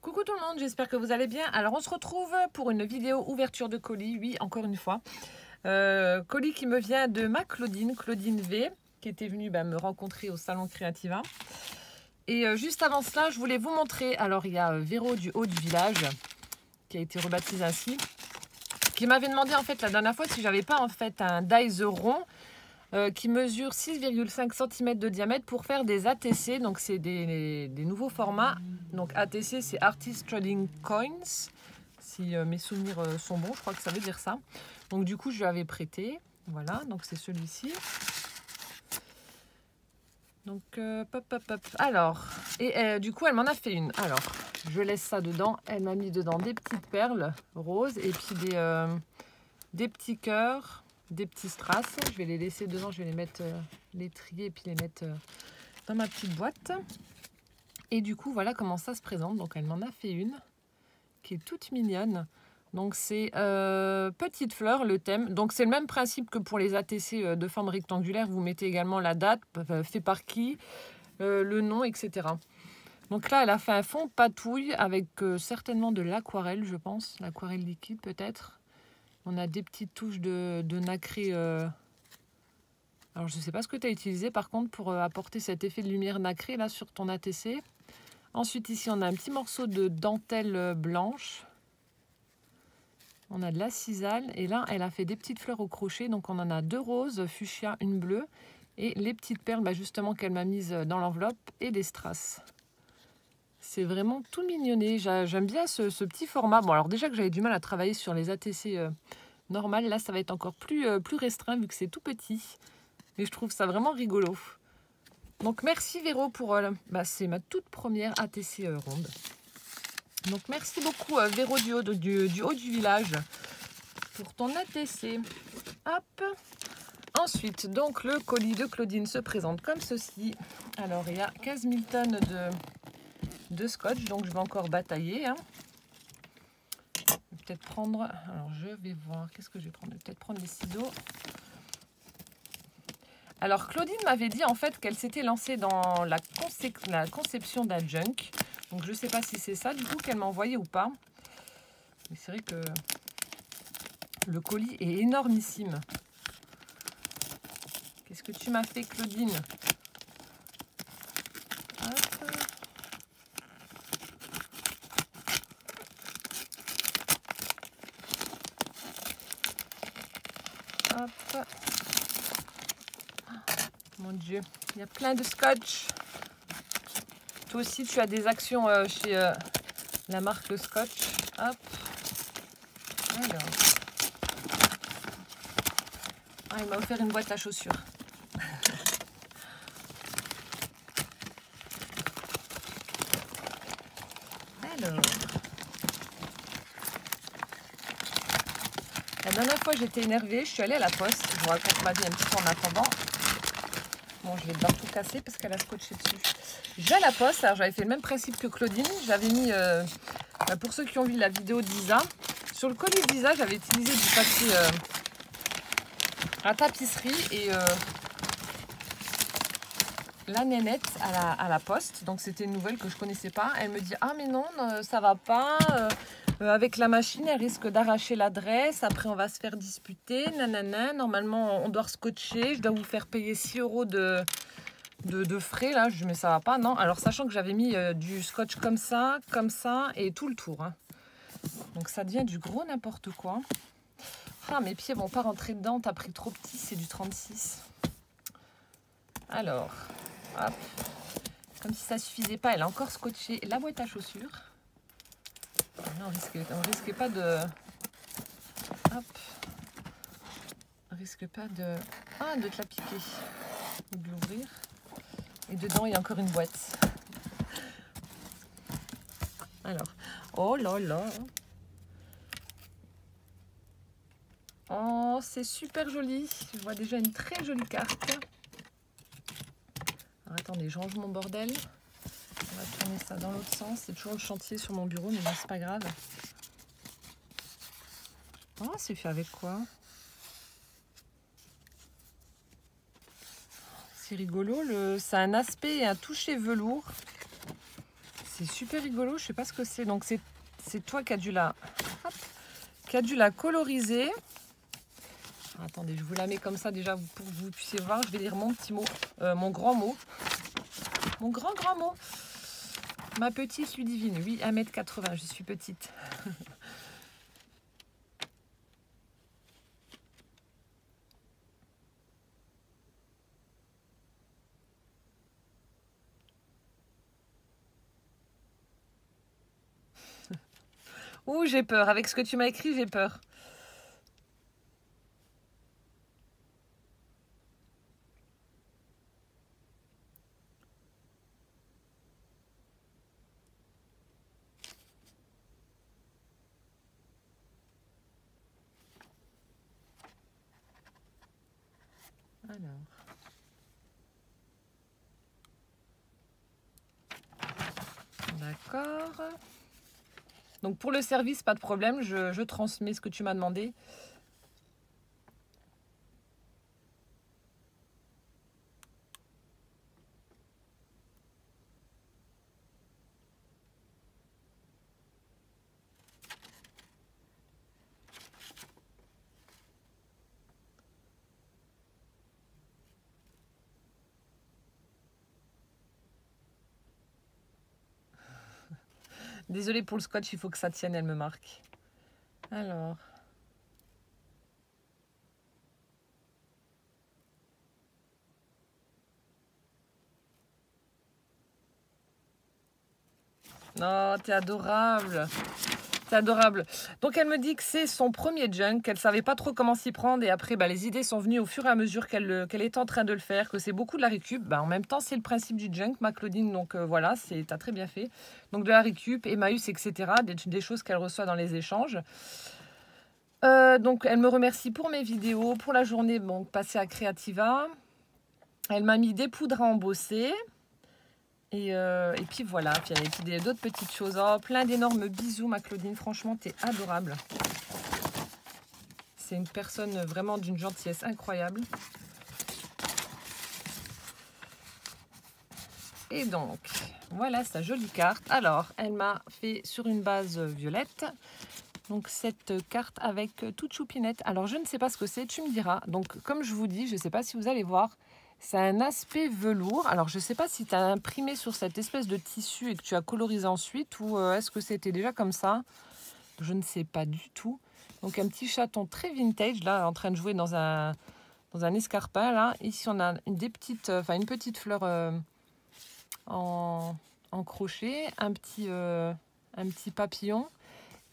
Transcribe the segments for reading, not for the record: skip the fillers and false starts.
Coucou tout le monde, j'espère que vous allez bien. Alors on se retrouve pour une vidéo ouverture de colis, oui encore une fois. Colis qui me vient de ma Claudine V, qui était venue me rencontrer au salon Creativa. Et juste avant cela, je voulais vous montrer, alors il y a Véro du haut du village, qui a été rebaptisé ainsi, qui m'avait demandé en fait la dernière fois si j'avais pas en fait un dies rond qui mesure 6,5 cm de diamètre pour faire des ATC. Donc c'est des nouveaux formats. Donc ATC c'est Artist Trading Coins. Si mes souvenirs sont bons, je crois que ça veut dire ça. Donc du coup je lui avais prêté. Voilà, donc c'est celui-ci. Donc alors, et du coup elle m'en a fait une. Alors, je laisse ça dedans. Elle m'a mis dedans des petites perles roses et puis des petits cœurs. Des petits strass, je vais les laisser dedans, je vais les mettre, les trier et puis les mettre dans ma petite boîte. Et du coup, voilà comment ça se présente. Donc, elle m'en a fait une qui est toute mignonne. Donc, c'est petite fleur, le thème. Donc, c'est le même principe que pour les ATC de forme rectangulaire. Vous mettez également la date, fait par qui, le nom, etc. Donc là, elle a fait un fond patouille avec certainement de l'aquarelle, je pense. L'aquarelle liquide, peut-être. On a des petites touches de nacré. Alors, je ne sais pas ce que tu as utilisé, par contre, pour apporter cet effet de lumière nacrée là sur ton ATC. Ensuite, ici, on a un petit morceau de dentelle blanche. On a de la cisale. Et là, elle a fait des petites fleurs au crochet. Donc, on en a deux roses, fuchsia, une bleue. Et les petites perles, justement, qu'elle m'a mises dans l'enveloppe. Et des strass. C'est vraiment tout mignonné. J'aime bien ce petit format. Bon, alors déjà que j'avais du mal à travailler sur les ATC normales, là, ça va être encore plus restreint vu que c'est tout petit. Et je trouve ça vraiment rigolo. Donc, merci Véro pour... c'est ma toute première ATC ronde. Donc, merci beaucoup Véro du haut du village pour ton ATC. Hop. Ensuite, donc, le colis de Claudine se présente comme ceci. Alors, il y a 15 000 tonnes de scotch, donc je vais encore batailler. Hein. Je vais peut-être prendre... Alors, je vais voir. Qu'est-ce que je vais prendre? Je vais peut-être prendre les ciseaux. Alors, Claudine m'avait dit en fait qu'elle s'était lancée dans la conception d'un junk. Donc, je ne sais pas si c'est ça du coup qu'elle m'a envoyé ou pas. Mais c'est vrai que le colis est énormissime. Qu'est-ce que tu m'as fait, Claudine? Hop. Hop. Mon Dieu, il y a plein de scotch. Toi aussi, tu as des actions chez la marque Scotch. Hop. Alors. Ah, il m'a offert une boîte à chaussures. Alors. La dernière fois, j'étais énervée. Je suis allée à la poste. Je vous raconte ma vie un petit peu en attendant. Bon, je vais devoir tout casser parce qu'elle a scotché dessus. J'ai à la poste. Alors, j'avais fait le même principe que Claudine. J'avais mis, pour ceux qui ont vu la vidéo d'Isa, sur le colis d'Isa, j'avais utilisé du papier à tapisserie et la nénette à la poste. Donc, c'était une nouvelle que je connaissais pas. Elle me dit, ah mais non, ça va pas. Avec la machine, elle risque d'arracher l'adresse. Après, on va se faire disputer. Nanana. Normalement, on doit scotcher. Je dois vous faire payer 6 € de frais. Là, je dis, mais ça va pas, non. Alors, sachant que j'avais mis du scotch comme ça et tout le tour. Hein. Donc, ça devient du gros n'importe quoi. Ah, mes pieds vont pas rentrer dedans. T'as pris trop petit, c'est du 36. Alors, hop. Comme si ça suffisait pas, elle a encore scotché la boîte à chaussures. Là, on risque pas de... Hop. On risque pas de... Ah, de te la piquer. Ou de l'ouvrir. Et dedans, il y a encore une boîte. Alors. Oh là là. Oh, c'est super joli. Je vois déjà une très jolie carte. Alors, attendez, je range mon bordel. On va tourner ça dans l'autre sens. C'est toujours le chantier sur mon bureau, mais bon, c'est pas grave. Oh, c'est fait avec quoi? C'est rigolo. Ça a un aspect et un toucher velours. c'est super rigolo, je sais pas ce que c'est. Donc c'est toi qui as dû la, hop, qui a dû la coloriser. Alors, attendez, je vous la mets comme ça déjà pour que vous puissiez voir. Je vais lire mon petit mot, mon grand mot. Mon grand mot. Ma petite Ludivine, oui, 1m80, je suis petite. Ouh, j'ai peur. Avec ce que tu m'as écrit, j'ai peur. Alors. D'accord. Donc pour le service, pas de problème, je transmets ce que tu m'as demandé. Désolée pour le scotch, il faut que ça tienne, elle me marque. Alors. Non, t'es adorable. C'est adorable. Donc elle me dit que c'est son premier junk, qu'elle savait pas trop comment s'y prendre et après bah, les idées sont venues au fur et à mesure qu'elle est en train de le faire, que c'est beaucoup de la récup. Bah, en même temps c'est le principe du junk, ma Claudine, donc voilà, t'as très bien fait. Donc de la récup, Emmaüs, etc. Des choses qu'elle reçoit dans les échanges. Donc elle me remercie pour mes vidéos, pour la journée bon, passée à Creativa. Elle m'a mis des poudres à embosser. Et puis voilà, puis il y avait d'autres petites choses. Oh, plein d'énormes bisous, ma Claudine. Franchement, t'es adorable. C'est une personne vraiment d'une gentillesse incroyable. Et donc, voilà sa jolie carte. Alors, elle m'a fait sur une base violette. Donc, cette carte avec toute choupinette. Alors, je ne sais pas ce que c'est, tu me diras. Donc, comme je vous dis, je ne sais pas si vous allez voir. C'est un aspect velours. Alors, je ne sais pas si tu as imprimé sur cette espèce de tissu et que tu as colorisé ensuite ou est-ce que c'était déjà comme ça? Je ne sais pas du tout. Donc, un petit chaton très vintage, là, en train de jouer dans un escarpin. Là. Ici, on a une petite fleur en crochet, un petit papillon.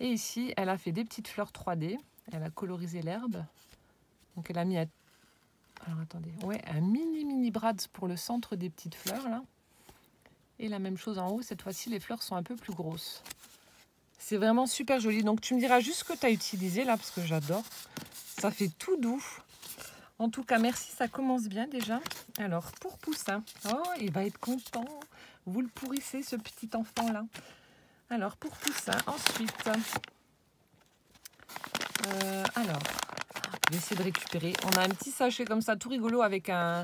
Et ici, elle a fait des petites fleurs 3D. Elle a colorisé l'herbe. Donc, elle a mis alors attendez, ouais, un mini brads pour le centre des petites fleurs là. Et la même chose en haut, cette fois-ci les fleurs sont un peu plus grosses. C'est vraiment super joli. Donc tu me diras juste ce que tu as utilisé là parce que j'adore. Ça fait tout doux. En tout cas, merci, ça commence bien déjà. Alors pour Poussin, oh, il va être content. Vous le pourrissez ce petit enfant là. Alors pour Poussin, ensuite. Alors. Je vais essayer de récupérer. On a un petit sachet comme ça, tout rigolo, avec un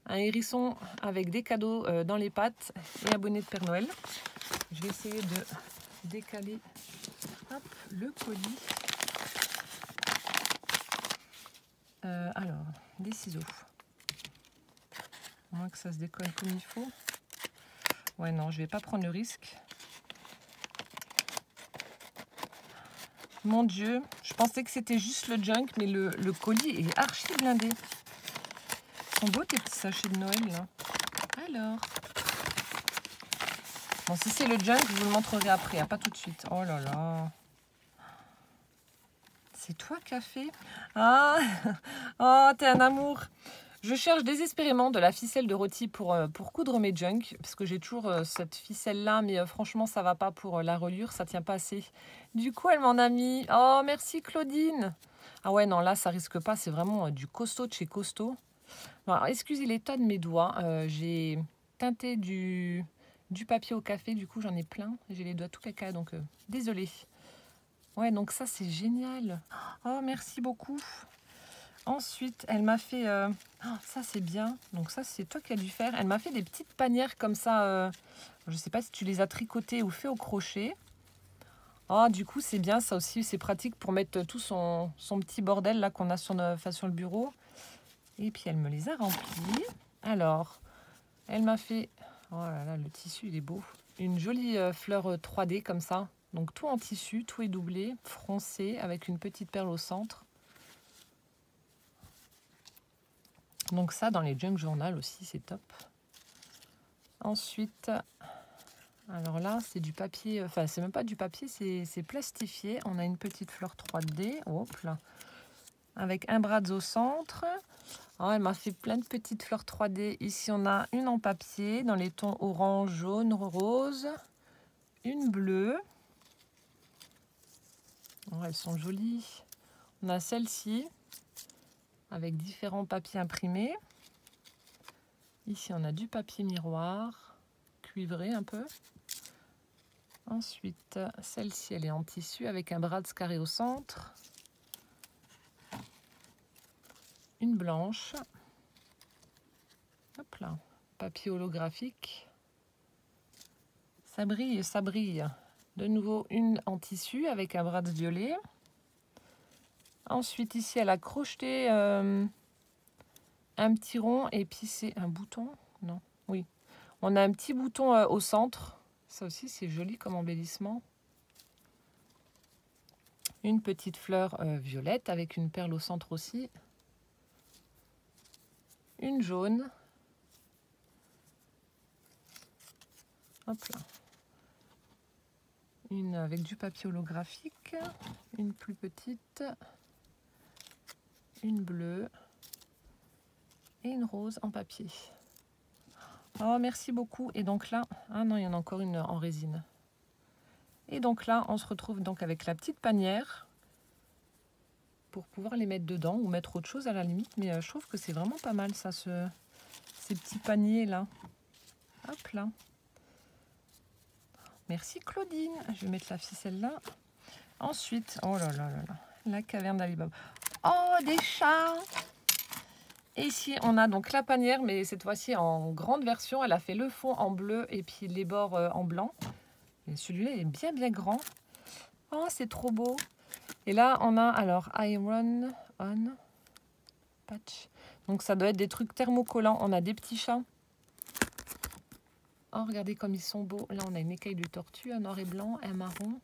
hérisson avec des cadeaux dans les pattes et un bonnet de Père Noël. Je vais essayer de décaler hop, le colis. Alors, des ciseaux. À moins que ça se décolle comme il faut. Ouais, non, je vais pas prendre le risque. Mon Dieu, je pensais que c'était juste le junk, mais le colis est archi blindé. Ils sont beaux tes petits sachets de Noël là. Alors. Bon, si c'est le junk, je vous le montrerai après, hein, pas tout de suite. Oh là là. C'est toi qui as fait? Ah, oh, t'es un amour. Je cherche désespérément de la ficelle de rôti pour coudre mes junk, parce que j'ai toujours cette ficelle-là, mais franchement, ça va pas pour la reliure, ça tient pas assez. Du coup, elle m'en a mis. Oh, merci Claudine. Ah ouais, non, là, ça risque pas, c'est vraiment du costaud de chez costaud. Bon, alors, excusez l'état de mes doigts, j'ai teinté du papier au café, du coup, j'en ai plein. J'ai les doigts tout caca, donc désolée. Ouais, donc ça, c'est génial. Oh, merci beaucoup. Ensuite, elle m'a fait... ça, c'est bien. Donc ça, c'est toi qui as dû faire. Elle m'a fait des petites panières comme ça. Je ne sais pas si tu les as tricotées ou fait au crochet. Oh, du coup, c'est bien. Ça aussi, c'est pratique pour mettre tout son petit bordel là qu'on a sur le bureau. Et puis, elle me les a remplis. Alors, elle m'a fait... Oh là là, le tissu, il est beau. Une jolie fleur 3D comme ça. Donc, tout en tissu, tout est doublé, froncé, avec une petite perle au centre. Donc ça, dans les junk journal aussi, c'est top. Ensuite, alors là, c'est du papier, enfin, c'est même pas du papier, c'est plastifié. On a une petite fleur 3D, hop là, avec un bras au centre. Oh, elle m'a fait plein de petites fleurs 3D. Ici, on a une en papier, dans les tons orange, jaune, rose. Une bleue. Oh, elles sont jolies. On a celle-ci, avec différents papiers imprimés. Ici, on a du papier miroir, cuivré un peu. Ensuite, celle-ci, elle est en tissu avec un bras de carré au centre. Une blanche. Hop là, papier holographique. Ça brille, ça brille. De nouveau, une en tissu avec un bras de violet. Ensuite, ici, elle a crocheté un petit rond et puis c'est un bouton. Non, oui. On a un petit bouton au centre. Ça aussi, c'est joli comme embellissement. Une petite fleur violette avec une perle au centre aussi. Une jaune. Hop là. Une avec du papier holographique. Une plus petite. Une bleue. Et une rose en papier. Oh, merci beaucoup. Et donc là, ah non, il y en a encore une en résine. Et donc là, on se retrouve donc avec la petite panière pour pouvoir les mettre dedans ou mettre autre chose à la limite. Mais je trouve que c'est vraiment pas mal ça, ces petits paniers là. Hop là. Merci Claudine. Je vais mettre la ficelle là. Ensuite, oh là là là là, la caverne d'Ali Baba. Oh, des chats! Et ici, on a donc la panière, mais cette fois-ci en grande version. Elle a fait le fond en bleu et puis les bords en blanc. Et celui-là est bien bien grand. Oh, c'est trop beau. Et là, on a alors Iron On Patch. Donc ça doit être des trucs thermocollants. On a des petits chats. Oh, regardez comme ils sont beaux. Là, on a une écaille de tortue, un noir et blanc, un marron,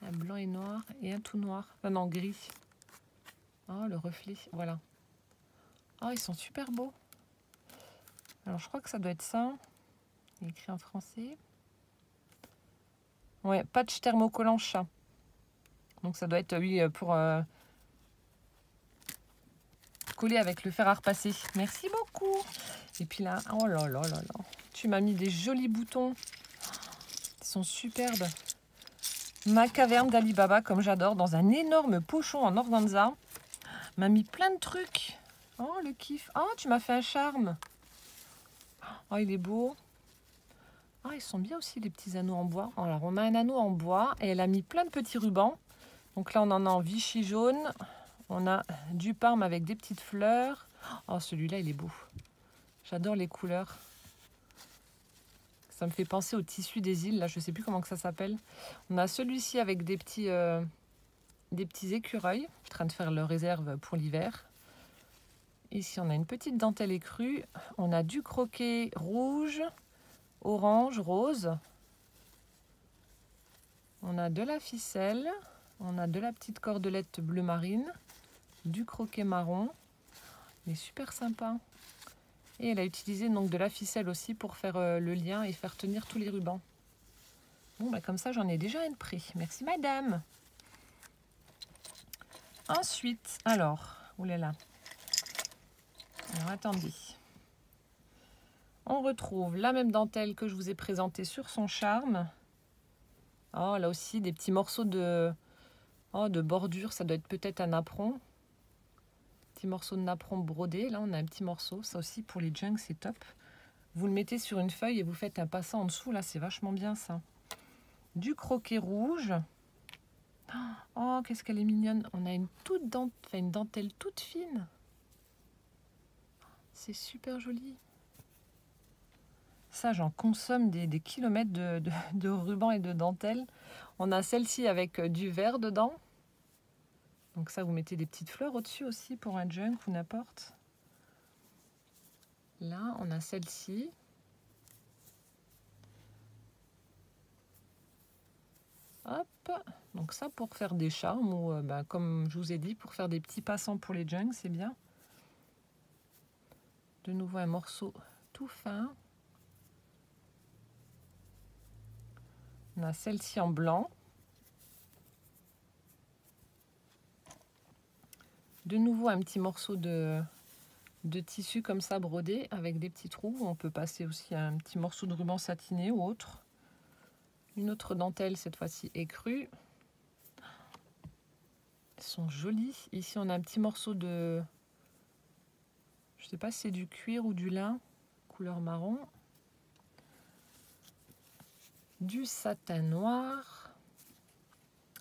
un blanc et noir et un tout noir. Enfin, non, gris. Oh, le reflet, voilà. Oh, ils sont super beaux. Alors, je crois que ça doit être ça. Il est écrit en français. Ouais, patch thermocollant chat. Donc, ça doit être, oui, pour coller avec le fer à repasser. Merci beaucoup. Et puis là, oh là là là là. Tu m'as mis des jolis boutons. Ils sont superbes. Ma caverne d'Ali Baba, comme j'adore, dans un énorme pochon en organza. M'a mis plein de trucs. Oh, le kiff. Oh, tu m'as fait un charme. Oh, il est beau. Ah, ils sont bien aussi, les petits anneaux en bois. Alors, on a un anneau en bois et elle a mis plein de petits rubans. Donc là, on en a en Vichy jaune. On a du parme avec des petites fleurs. Oh, celui-là, il est beau. J'adore les couleurs. Ça me fait penser au tissu des îles. Là, je ne sais plus comment que ça s'appelle. On a celui-ci avec des petits écureuils en train de faire leur réserve pour l'hiver. Ici, on a une petite dentelle écrue. On a du croquet rouge, orange, rose. On a de la ficelle. On a de la petite cordelette bleu marine. Du croquet marron. Il est super sympa. Et elle a utilisé donc de la ficelle aussi pour faire le lien et faire tenir tous les rubans. Bon, bah, comme ça, j'en ai déjà un de prêt. Merci, madame. Ensuite, alors, oulala. Alors, attendez. On retrouve la même dentelle que je vous ai présentée sur son charme. Oh, là aussi, des petits morceaux de bordure. Ça doit être peut-être un napperon. Petit morceau de napperon brodé. Là, on a un petit morceau. Ça aussi, pour les junks, c'est top. Vous le mettez sur une feuille et vous faites un passant en dessous. Là, c'est vachement bien, ça. Du croquet rouge. Oh, qu'est-ce qu'elle est mignonne. On a une dentelle toute fine. C'est super joli. Ça, j'en consomme des kilomètres de ruban et de dentelle. On a celle-ci avec du vert dedans. Donc ça, vous mettez des petites fleurs au-dessus aussi pour un junk ou n'importe. Là, on a celle-ci. Hop, donc ça pour faire des charmes ou comme je vous ai dit, pour faire des petits passants pour les junks, c'est bien. De nouveau un morceau tout fin. On a celle-ci en blanc. De nouveau un petit morceau de tissu comme ça brodé avec des petits trous. On peut passer aussi un petit morceau de ruban satiné ou autre. Une autre dentelle, cette fois-ci écrue. Elles sont jolies. Ici, on a un petit morceau de... Je sais pas si c'est du cuir ou du lin, couleur marron. Du satin noir.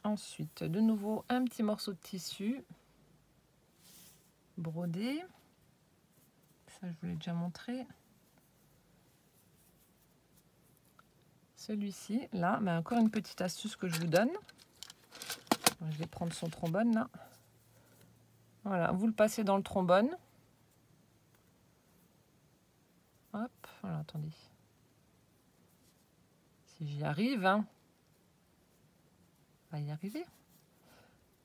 Ensuite, de nouveau, un petit morceau de tissu brodé. Ça, je vous l'ai déjà montré. Celui-ci, là, encore une petite astuce que je vous donne. Je vais prendre son trombone, là. Voilà, vous le passez dans le trombone. Hop, voilà, attendez. Si j'y arrive, hein, on va y arriver.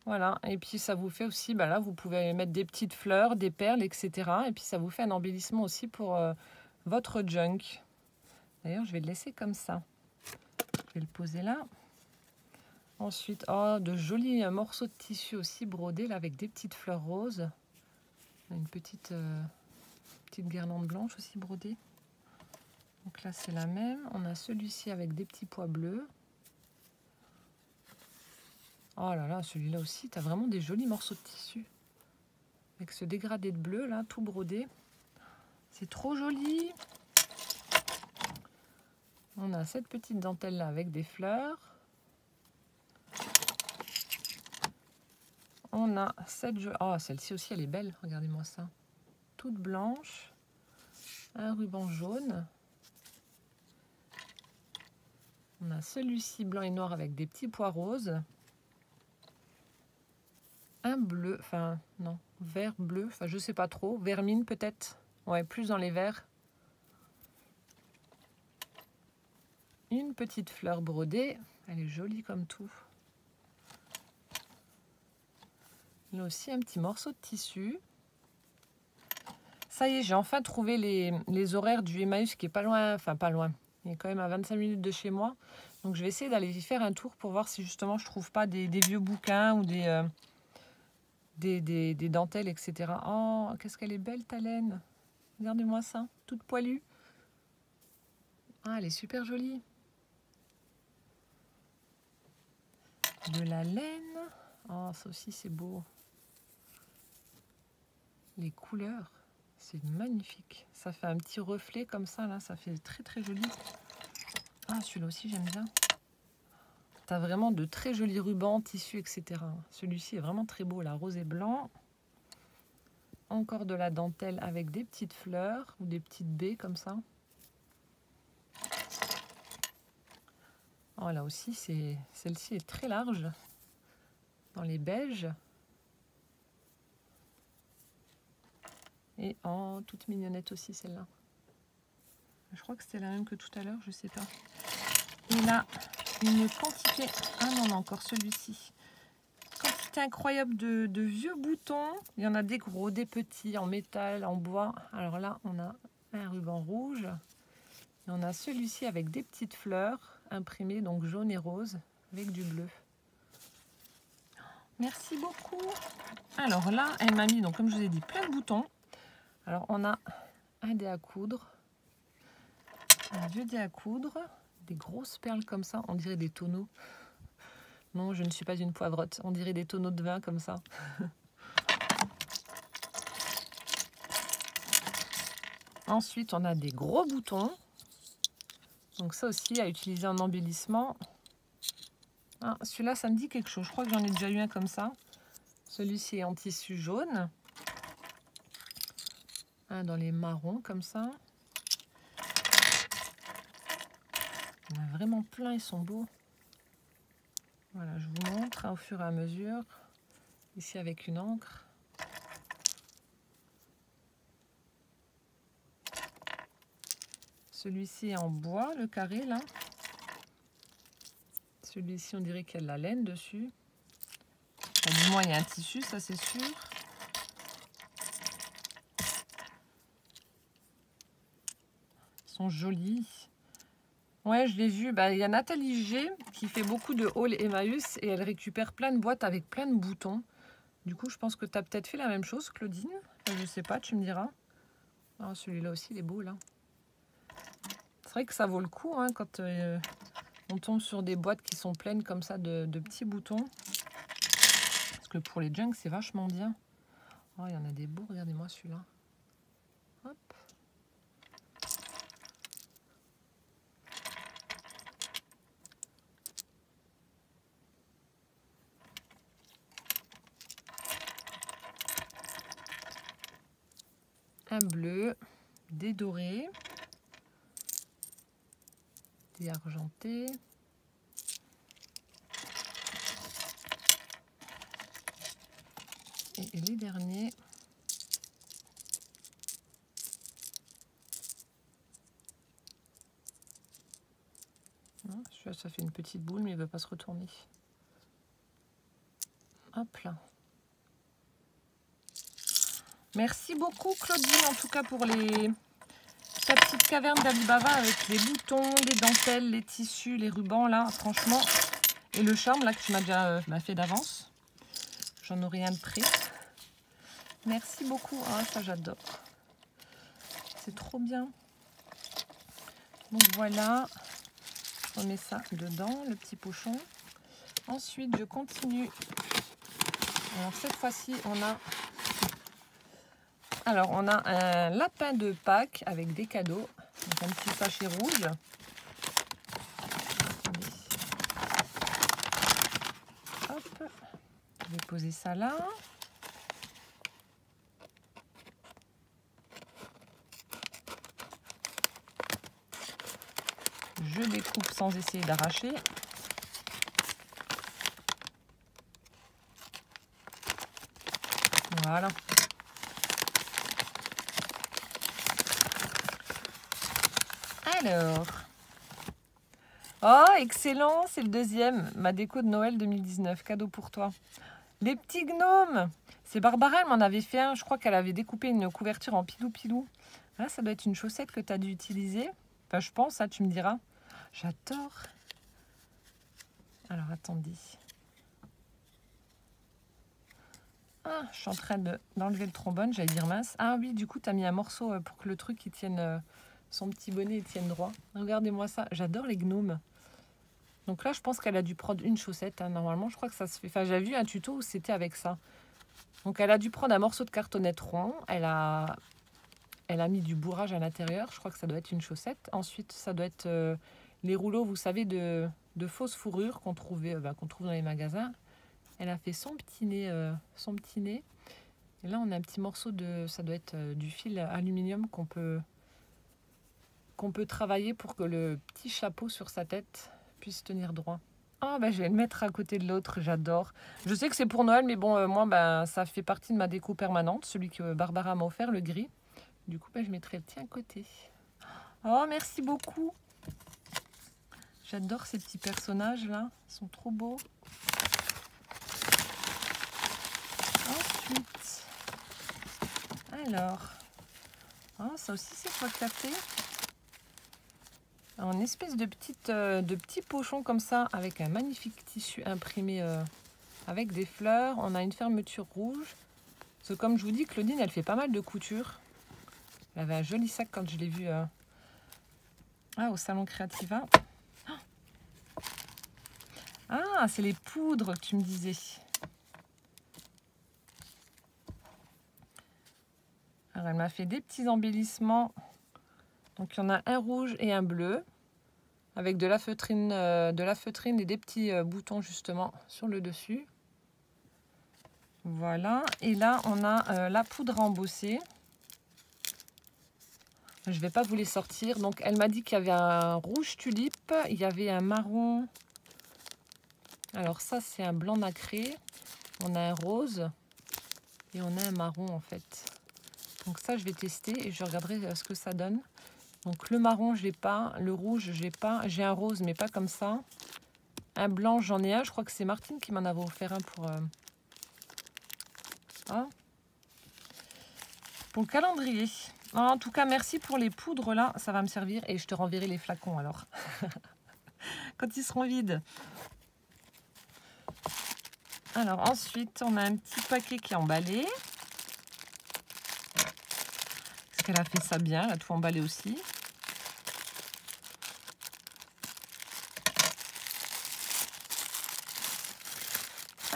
Voilà, et puis ça vous fait aussi, là, vous pouvez mettre des petites fleurs, des perles, etc. Et puis ça vous fait un embellissement aussi pour votre junk. D'ailleurs, je vais le laisser comme ça. Je vais le poser là. Ensuite, oh, de jolis morceaux de tissu aussi brodés, là, avec des petites fleurs roses. Une petite guirlande blanche aussi brodée. Donc là, c'est la même. On a celui-ci avec des petits pois bleus. Oh là là, celui-là aussi, tu as vraiment des jolis morceaux de tissu. Avec ce dégradé de bleu, là, tout brodé. C'est trop joli. On a cette petite dentelle-là avec des fleurs. On a cette... Oh, celle-ci aussi, elle est belle. Regardez-moi ça. Toute blanche. Un ruban jaune. On a celui-ci blanc et noir avec des petits pois roses. Un bleu, enfin non, vert, bleu, enfin je sais pas trop, vermine peut-être, ouais, plus dans les verts. Une petite fleur brodée, elle est jolie comme tout. Là aussi un petit morceau de tissu. Ça y est, j'ai enfin trouvé les horaires du Emmaüs qui est pas loin, enfin pas loin, il est quand même à 25 minutes de chez moi. Donc je vais essayer d'aller y faire un tour pour voir si justement je trouve pas des vieux bouquins ou des dentelles, etc. Oh, qu'est-ce qu'elle est belle ta laine. Regardez-moi ça, toute poilue. Ah, elle est super jolie. De la laine. Oh, ça aussi c'est beau. Les couleurs, c'est magnifique. Ça fait un petit reflet comme ça, là, ça fait très très joli. Ah, celui-là aussi j'aime bien. T'as vraiment de très jolis rubans, tissus, etc. Celui-ci est vraiment très beau, là, rose et blanc. Encore de la dentelle avec des petites fleurs ou des petites baies comme ça. Oh, là aussi, celle-ci est très large. Dans les beiges. Et oh, toute mignonnette aussi celle-là. Je crois que c'était la même que tout à l'heure, je sais pas. Et là, une quantité... Ah non, non, encore celui-ci. Quantité incroyable de vieux boutons. Il y en a des gros, des petits, en métal, en bois. Alors là, on a un ruban rouge. Et on a celui-ci avec des petites fleurs imprimées, donc jaune et rose, avec du bleu. Merci beaucoup. Alors là, elle m'a mis, donc comme je vous ai dit, plein de boutons. Alors on a un dé à coudre, un vieux dé à coudre, des grosses perles comme ça, on dirait des tonneaux. Non, je ne suis pas une poivrotte, on dirait des tonneaux de vin comme ça. Ensuite, on a des gros boutons. Donc ça aussi, à utiliser en embellissement. Ah, celui-là, ça me dit quelque chose. Je crois que j'en ai déjà eu un comme ça. Celui-ci est en tissu jaune. Un dans les marrons, comme ça. Il y en a vraiment plein, ils sont beaux. Voilà, je vous montre au fur et à mesure. Ici avec une encre. Celui-ci est en bois, le carré là. Celui-ci, on dirait qu'il y a de la laine dessus. Enfin, du moins, il y a un tissu, ça c'est sûr. Ils sont jolis. Ouais, je l'ai vu. Bah, il y a Nathalie G qui fait beaucoup de haul Emmaüs et elle récupère plein de boîtes avec plein de boutons. Du coup, je pense que tu as peut-être fait la même chose, Claudine. Enfin, je sais pas, tu me diras. Ah, celui-là aussi, il est beau là. C'est vrai que ça vaut le coup hein, quand on tombe sur des boîtes qui sont pleines comme ça de petits boutons. Parce que pour les junks, c'est vachement bien. Oh, il y en a des beaux, regardez-moi celui-là. Hop. Un bleu, des dorés, des argentés. Et les derniers, celui-là, ça fait une petite boule, mais il ne veut pas se retourner. Hop là. Merci beaucoup, Claudine, en tout cas, pour ta petite caverne d'Alibaba avec les boutons, les dentelles, les tissus, les rubans, là, franchement. Et le charme, là, que tu m'as déjà fait d'avance. J'en aurai un de près. Merci beaucoup. Ah, ça, j'adore. C'est trop bien. Donc, voilà. Je remets ça dedans, le petit pochon. Ensuite, je continue. Alors, cette fois-ci, on a un lapin de Pâques avec des cadeaux. Donc, un petit sachet rouge. Attendez. Hop. Je vais poser ça là. Je découpe sans essayer d'arracher. Voilà. Alors. Oh, excellent, c'est le deuxième. Ma déco de Noël 2019, cadeau pour toi. Les petits gnomes. C'est Barbara, elle m'en avait fait un. Je crois qu'elle avait découpé une couverture en pilou-pilou. Là, ça doit être une chaussette que tu as dû utiliser. Enfin, je pense, ça, tu me diras. J'adore. Alors, attendez. Ah, je suis en train d'enlever le trombone, j'allais dire mince. Ah oui, du coup, tu as mis un morceau pour que le truc, il tienne, son petit bonnet, il tienne droit. Regardez-moi ça, j'adore les gnomes. Donc là, je pense qu'elle a dû prendre une chaussette. Hein. Normalement, je crois que ça se fait. Enfin, j'avais vu un tuto où c'était avec ça. Donc, elle a dû prendre un morceau de cartonnette rond. Elle a mis du bourrage à l'intérieur. Je crois que ça doit être une chaussette. Ensuite, ça doit être les rouleaux, vous savez, de fausses fourrures qu'on trouve dans les magasins. Elle a fait son petit nez. Et là, on a un petit morceau ça doit être du fil aluminium qu'on peut travailler pour que le petit chapeau sur sa tête puisse tenir droit. Ah, je vais le mettre à côté de l'autre, j'adore. Je sais que c'est pour Noël, mais bon, moi, ça fait partie de ma déco permanente, celui que Barbara m'a offert, le gris. Du coup, je mettrai le tien à côté. Oh, merci beaucoup. J'adore ces petits personnages-là, ils sont trop beaux. Ensuite, alors, ça aussi, c'est toi que tu as fait. En espèce de petits pochons comme ça, avec un magnifique tissu imprimé avec des fleurs. On a une fermeture rouge. Parce que comme je vous dis, Claudine, elle fait pas mal de couture. Elle avait un joli sac quand je l'ai vu au Salon Creativa. Ah, c'est les poudres que tu me disais. Alors, elle m'a fait des petits embellissements. Donc, il y en a un rouge et un bleu. avec de la feutrine et des petits boutons justement sur le dessus. Voilà, et là on a la poudre à embosser. Je ne vais pas vous les sortir. Donc elle m'a dit qu'il y avait un rouge tulipe, il y avait un marron. Alors ça c'est un blanc nacré. On a un rose et on a un marron en fait. Donc ça je vais tester et je regarderai ce que ça donne. Donc le marron je l'ai pas, le rouge j'ai pas, j'ai un rose mais pas comme ça. Un blanc j'en ai un, je crois que c'est Martine qui m'en avait offert un pour le calendrier. En tout cas, merci pour les poudres là, ça va me servir et je te renverrai les flacons alors. Quand ils seront vides. Alors ensuite, on a un petit paquet qui est emballé. Parce qu'elle a fait ça bien, elle a tout emballé aussi.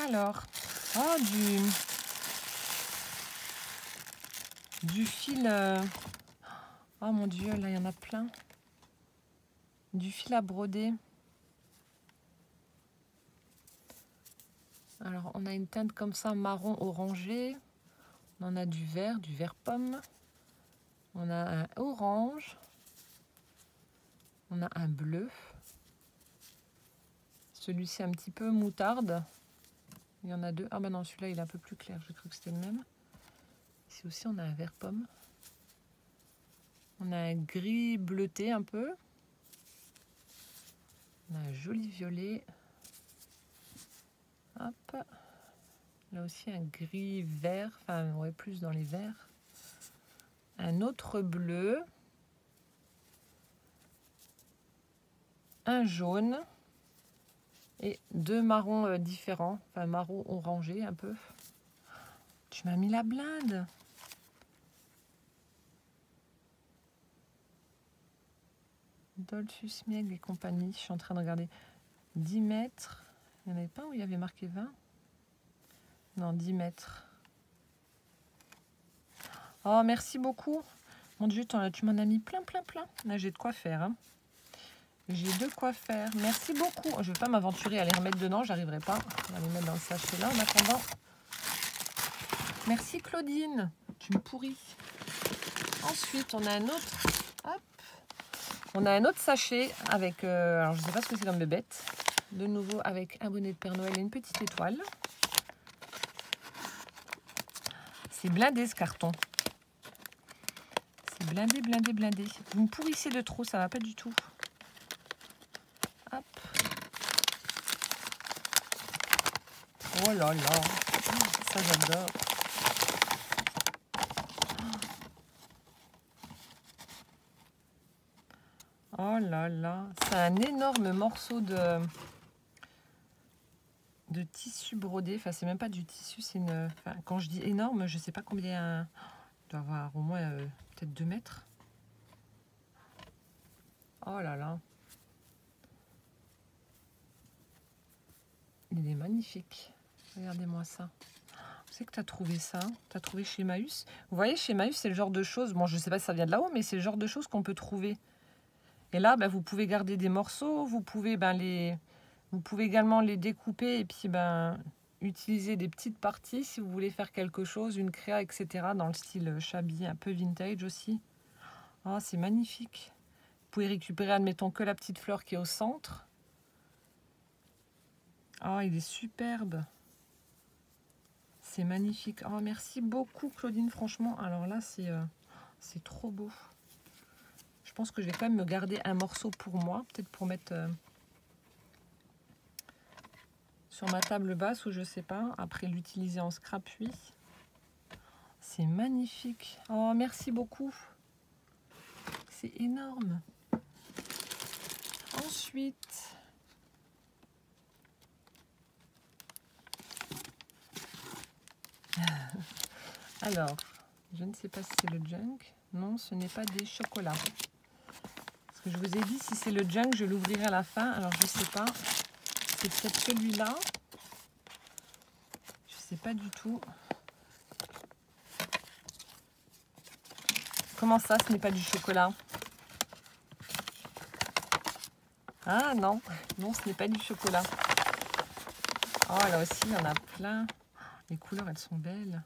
Alors, oh, du fil. Oh mon Dieu, là il y en a plein. Du fil à broder. Alors, on a une teinte comme ça, marron orangé. On en a du vert pomme. On a un orange. On a un bleu. Celui-ci un petit peu moutarde. Il y en a deux. Ah ben non, celui-là il est un peu plus clair. J'ai cru que c'était le même. Ici aussi, on a un vert pomme. On a un gris bleuté un peu. On a un joli violet. Hop. Là aussi un gris vert. Enfin, ouais, plus dans les verts. Un autre bleu. Un jaune. Et deux marrons différents. Enfin, marron orangé un peu. Tu m'as mis la blinde. Dolphus Mieg et compagnie. Je suis en train de regarder. 10 mètres. Il n'y en avait pas où il y avait marqué 20? Non, 10 mètres. Oh, merci beaucoup. Mon Dieu, tu m'en as mis plein. Là, j'ai de quoi faire. Hein. J'ai de quoi faire. Merci beaucoup. Je ne vais pas m'aventurer à les remettre dedans. J'arriverai pas. On va les mettre dans le sachet là en attendant. Merci Claudine. Tu me pourris. Ensuite, on a un autre. Hop. On a un autre sachet avec... alors, je ne sais pas ce que c'est comme bébête. De nouveau avec un bonnet de Père Noël et une petite étoile. C'est blindé ce carton. C'est blindé. Vous me pourrissez de trop, ça va pas du tout. Hop. Oh là là. Ça j'adore. Oh là là. C'est un énorme morceau de tissu brodé. Enfin, c'est même pas du tissu, c'est une... Enfin, quand je dis énorme, je sais pas combien... Il doit avoir au moins peut-être 2 mètres. Oh là là. Il est magnifique. Regardez-moi ça. Où c'est que tu as trouvé ça? Tu as trouvé chez Emmaüs? Vous voyez, chez Emmaüs, c'est le genre de choses... Bon, je sais pas si ça vient de là-haut, mais c'est le genre de choses qu'on peut trouver. Et là, vous pouvez garder des morceaux. Vous pouvez, vous pouvez également les découper et puis utiliser des petites parties si vous voulez faire quelque chose, une créa, etc. dans le style shabby, un peu vintage aussi. Oh, c'est magnifique. Vous pouvez récupérer, admettons, que la petite fleur qui est au centre. Oh, il est superbe. C'est magnifique. Oh, merci beaucoup, Claudine, franchement. Alors là, c'est trop beau. Je pense que je vais quand même me garder un morceau pour moi, peut-être pour mettre sur ma table basse ou je sais pas. Après l'utiliser en scrap, oui. C'est magnifique. Oh, merci beaucoup. C'est énorme. Ensuite, alors, je ne sais pas si c'est le junk. Non, ce n'est pas des chocolats. Parce que je vous ai dit, si c'est le junk, je l'ouvrirai à la fin. Alors, je ne sais pas. C'est peut-être celui-là. Je ne sais pas du tout. Comment ça, ce n'est pas du chocolat? Ah non, non, ce n'est pas du chocolat. Oh, là aussi, il y en a plein. Les couleurs, elles sont belles.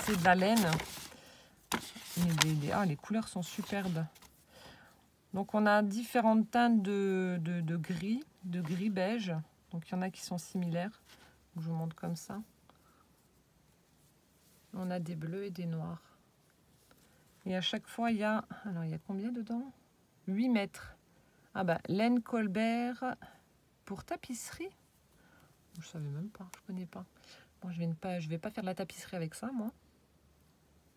C'est de la laine. Ah, les couleurs sont superbes. Donc, on a différentes teintes de gris beige. Donc, il y en a qui sont similaires. Je vous montre comme ça. On a des bleus et des noirs. Et à chaque fois, il y a... Alors, il y a combien dedans? 8 mètres. Ah bah, laine Colbert pour tapisserie. Je savais même pas, je connais pas. Bon, je vais pas faire de la tapisserie avec ça, moi.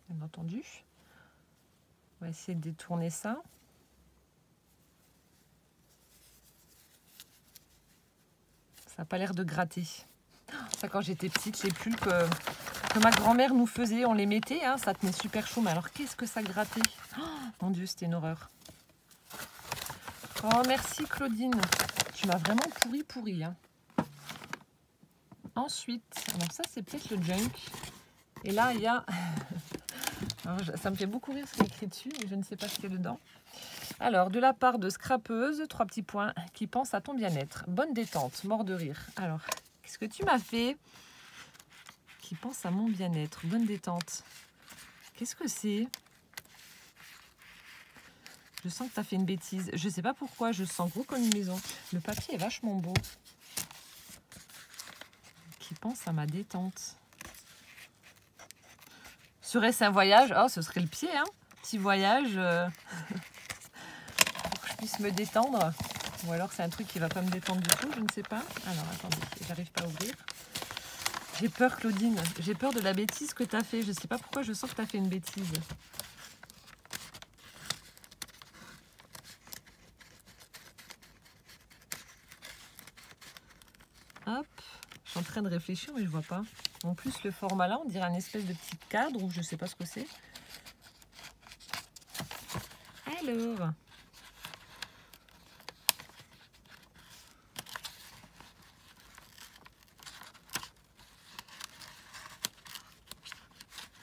Bien entendu. On va essayer de détourner ça. Ça n'a pas l'air de gratter. Ça, quand j'étais petite, les pulls que ma grand-mère nous faisait, on les mettait, hein, ça tenait super chaud. Mais alors, qu'est-ce que ça grattait? Oh, mon Dieu, c'était une horreur. Oh, merci Claudine. Tu m'as vraiment pourri. Hein. Ensuite, alors ça, c'est peut-être le junk. Et là, il y a... Alors, ça me fait beaucoup rire ce qui est écrit dessus, mais je ne sais pas ce qu'il y a dedans. Alors, de la part de Scrapeuse, 3 petits points, qui pense à ton bien-être. Bonne détente, mort de rire. Alors, qu'est-ce que tu m'as fait? Qui pense à mon bien-être, bonne détente. Qu'est-ce que c'est? Je sens que tu as fait une bêtise. Je ne sais pas pourquoi, je sens gros comme une maison. Le papier est vachement beau. Qui pense à ma détente. Serait-ce un voyage? Oh, ce serait le pied, hein. Petit voyage pour que je puisse me détendre. Ou alors c'est un truc qui va pas me détendre du tout, je ne sais pas. Alors attendez, j'arrive pas à ouvrir. J'ai peur, Claudine. J'ai peur de la bêtise que tu as fait. Je ne sais pas pourquoi je sens que tu as fait une bêtise. Hop. Je suis en train de réfléchir, mais je vois pas. En plus, le format là, on dirait un espèce de petit cadre ou je sais pas ce que c'est. Alors.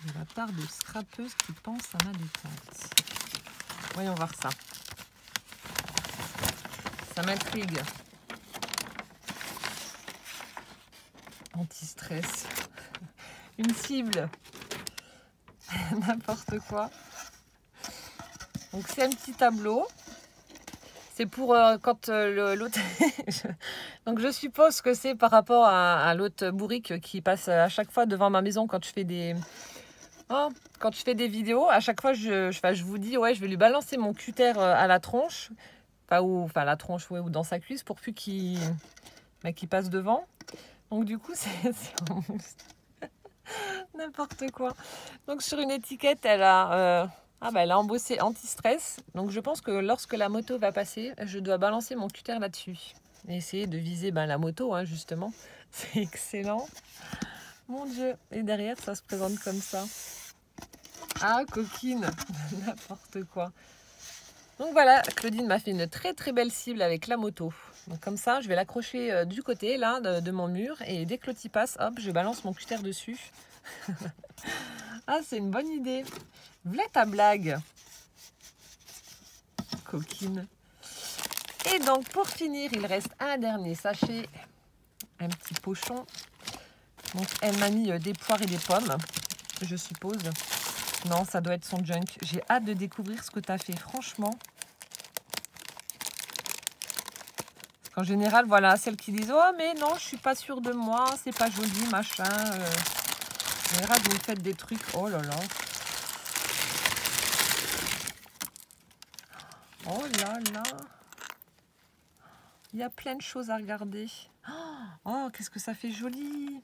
De la part de Scrapeuse qui pense à ma détente. Voyons voir ça. Ça m'intrigue. Anti-stress. Une cible. N'importe quoi. Donc c'est un petit tableau. C'est pour quand l'autre... Donc je suppose que c'est par rapport à l'autre bourrique qui passe à chaque fois devant ma maison quand je fais des... Oh, quand je fais des vidéos, à chaque fois je vous dis ouais, je vais lui balancer mon cutter à la tronche. Enfin la tronche, ouais, ou dans sa cuisse pour plus qu'il passe devant. Donc du coup c'est n'importe quoi. Donc sur une étiquette, elle a... elle a embossé anti-stress. Donc je pense que lorsque la moto va passer, je dois balancer mon cutter là-dessus. Et essayer de viser la moto, hein, justement. C'est excellent. Mon Dieu. Et derrière, ça se présente comme ça. Ah, coquine. N'importe quoi. Donc voilà, Claudine m'a fait une très très belle cible avec la moto. Donc comme ça, je vais l'accrocher du côté là de mon mur. Et dès que l'autre y passe, hop, je balance mon cutter dessus. Ah, c'est une bonne idée. Voilà ta blague. Coquine. Et donc, pour finir, il reste un dernier sachet. Un petit pochon. Donc, elle m'a mis des poires et des pommes, je suppose. Non, ça doit être son junk. J'ai hâte de découvrir ce que tu as fait, franchement. Parce qu'en général, voilà, celles qui disent « Oh, mais non, je suis pas sûre de moi, c'est pas joli, machin. » En général, vous me faites des trucs. Oh là là. Oh là là. Il y a plein de choses à regarder. Oh, qu'est-ce que ça fait joli.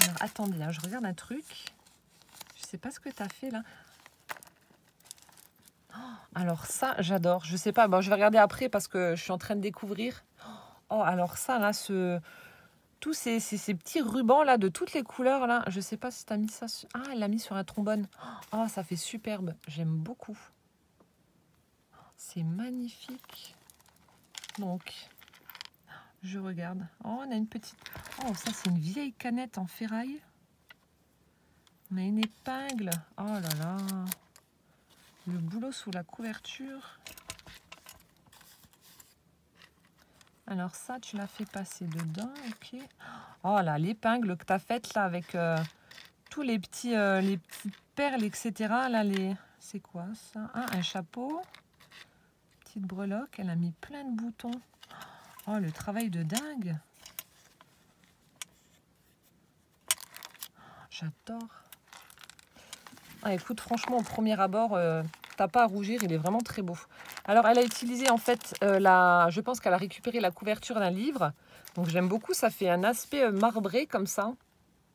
Alors, attendez, hein, je regarde un truc. Je sais pas ce que tu as fait là. Alors ça, j'adore. Je sais pas, bon, je vais regarder après parce que je suis en train de découvrir. Oh, alors ça, là, tous ces petits rubans là de toutes les couleurs là. Je sais pas si tu as mis ça. Ah, elle l'a mis sur un trombone. Oh, ça fait superbe. J'aime beaucoup. C'est magnifique. Donc, je regarde. Oh, on a une petite... Oh, ça, c'est une vieille canette en ferraille. On a une épingle. Oh là là. Le boulot sous la couverture. Alors ça, tu l'as fait passer dedans, ok. Oh là, l'épingle que tu as faite là avec tous les petites perles, etc. Là, c'est quoi ça? Ah, un chapeau. Petite breloque, elle a mis plein de boutons. Oh, le travail de dingue. J'adore. Ah, écoute, franchement, au premier abord, t'as pas à rougir, il est vraiment très beau. Alors, elle a utilisé en fait, je pense qu'elle a récupéré la couverture d'un livre. Donc, j'aime beaucoup, ça fait un aspect marbré comme ça.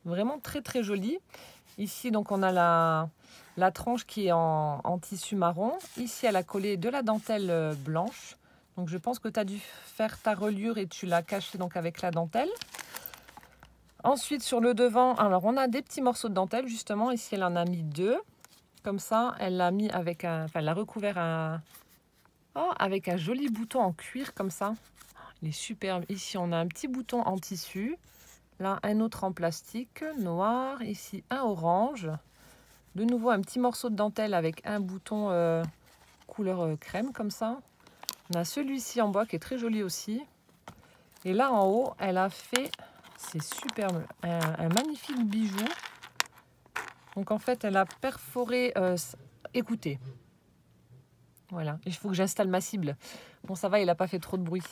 Vraiment très très joli. Ici, donc, on a la tranche qui est en tissu marron. Ici, elle a collé de la dentelle blanche. Donc, je pense que tu as dû faire ta reliure et tu l'as cachée donc avec la dentelle. Ensuite, sur le devant, alors on a des petits morceaux de dentelle, justement. Ici, elle en a mis 2. Comme ça, elle l'a mis avec elle l'a recouvert avec un joli bouton en cuir, comme ça. Il est superbe. Ici, on a un petit bouton en tissu. Là, un autre en plastique, noir. Ici, un orange. De nouveau, un petit morceau de dentelle avec un bouton couleur crème, comme ça. On a celui-ci en bois qui est très joli aussi. Et là, en haut, elle a fait... C'est superbe, un magnifique bijou. Donc en fait, elle a perforé... écoutez, voilà, il faut que j'installe ma cible. Bon, ça va, il n'a pas fait trop de bruit.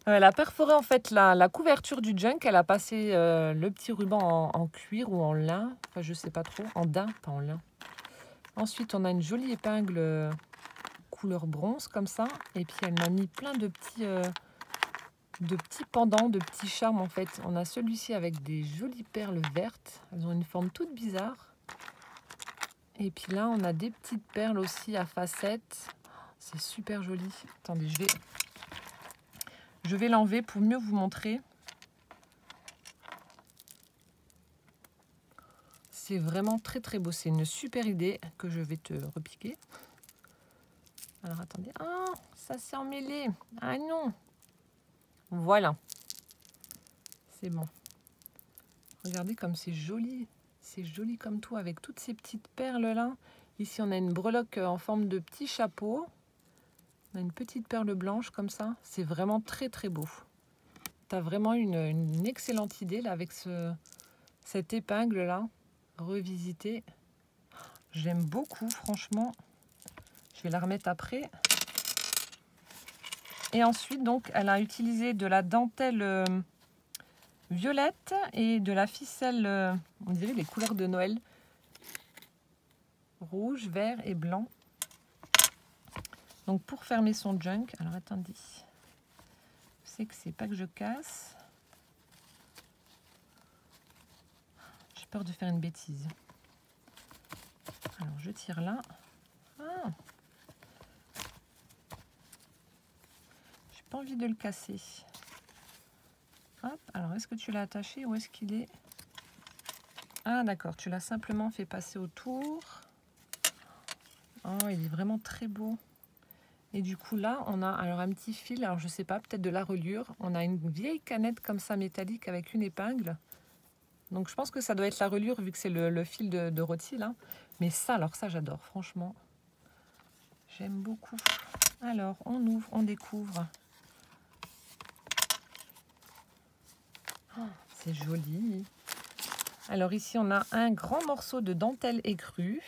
Elle a perforé en fait la couverture du junk. Elle a passé le petit ruban en cuir ou en lin. Enfin, je sais pas trop, en daim, pas en lin. Ensuite, on a une jolie épingle couleur bronze comme ça. Et puis, elle m'a mis plein de petits pendants, de petits charmes en fait. On a celui-ci avec des jolies perles vertes. Elles ont une forme toute bizarre. Et puis là, on a des petites perles aussi à facettes. C'est super joli. Attendez, je vais l'enlever pour mieux vous montrer. C'est vraiment très très beau. C'est une super idée que je vais te repiquer. Alors attendez. Ah, ça s'est emmêlé. Ah non. Voilà. C'est bon. Regardez comme c'est joli. C'est joli comme tout avec toutes ces petites perles là. Ici, on a une breloque en forme de petit chapeau. On a une petite perle blanche comme ça. C'est vraiment très très beau. Tu as vraiment une excellente idée là avec cette épingle là. Revisiter. J'aime beaucoup, franchement. Je vais la remettre après. Et ensuite, donc, elle a utilisé de la dentelle violette et de la ficelle, on dirait les couleurs de Noël. Rouge, vert et blanc. Donc, pour fermer son junk, alors attendez. Je sais que c'est pas que je casse. J'ai peur de faire une bêtise. Alors, je tire là. Ah. J'ai pas envie de le casser. Hop, alors est-ce que tu l'as attaché ou est-ce qu'il est... Ah d'accord, tu l'as simplement fait passer autour. Oh, il est vraiment très beau. Et du coup là, on a alors un petit fil, alors je sais pas, peut-être de la reliure. On a une vieille canette comme ça métallique avec une épingle. Donc je pense que ça doit être la reliure vu que c'est le fil de rôti là. Mais ça, alors ça j'adore, franchement. J'aime beaucoup. Alors on ouvre, on découvre. Oh, c'est joli. Alors ici, on a un grand morceau de dentelle écrue.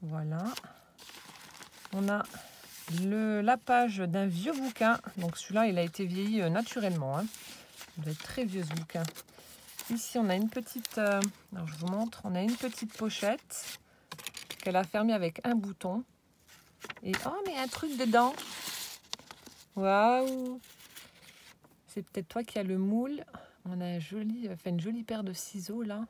Voilà. On a la page d'un vieux bouquin. Donc celui-là, il a été vieilli naturellement. Hein. Il doit être très vieux ce bouquin. Ici, on a une petite... alors je vous montre. On a une petite pochette qu'elle a fermée avec un bouton. Et oh, mais un truc dedans. Waouh! C'est peut-être toi qui as le moule. On a une jolie paire de ciseaux là,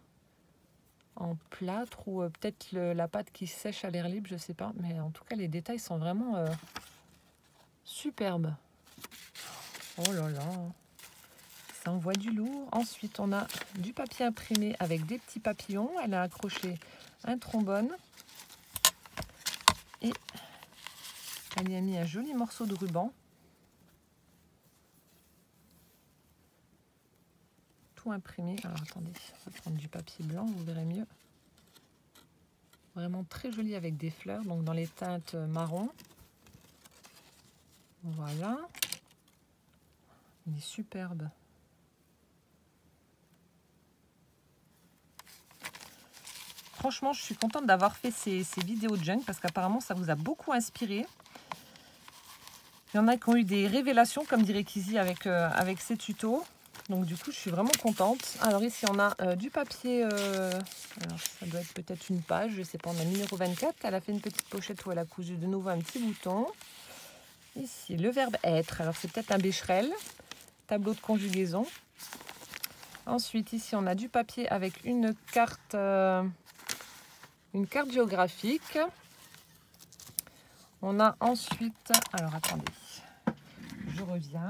en plâtre ou peut-être la pâte qui sèche à l'air libre, je sais pas. Mais en tout cas, les détails sont vraiment superbes. Oh là là, ça envoie du lourd. Ensuite, on a du papier imprimé avec des petits papillons. Elle a accroché un trombone. Et elle y a mis un joli morceau de ruban. imprimé. Alors attendez, on va prendre du papier blanc, vous verrez mieux. Vraiment très joli avec des fleurs, donc dans les teintes marron. Voilà. Il est superbe. Franchement, je suis contente d'avoir fait ces vidéos de junk parce qu'apparemment, ça vous a beaucoup inspiré. Il y en a qui ont eu des révélations, comme dirait Kizzy, avec ces tutos. Donc du coup, je suis vraiment contente. Alors ici, on a du papier. Alors ça doit être peut-être une page, je ne sais pas, on a numéro 24. Elle a fait une petite pochette où elle a cousu de nouveau un petit bouton. Ici, le verbe être. Alors c'est peut-être un Becherel. Tableau de conjugaison. Ensuite, ici, on a du papier avec une carte géographique. On a ensuite... Alors attendez, je reviens.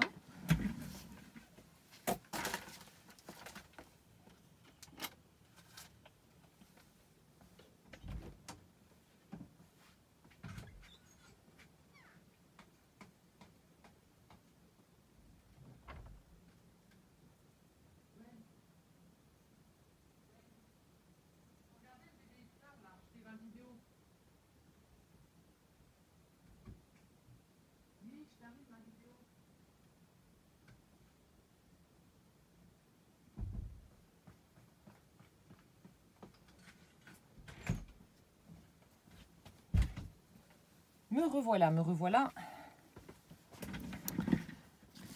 Me revoilà, me revoilà.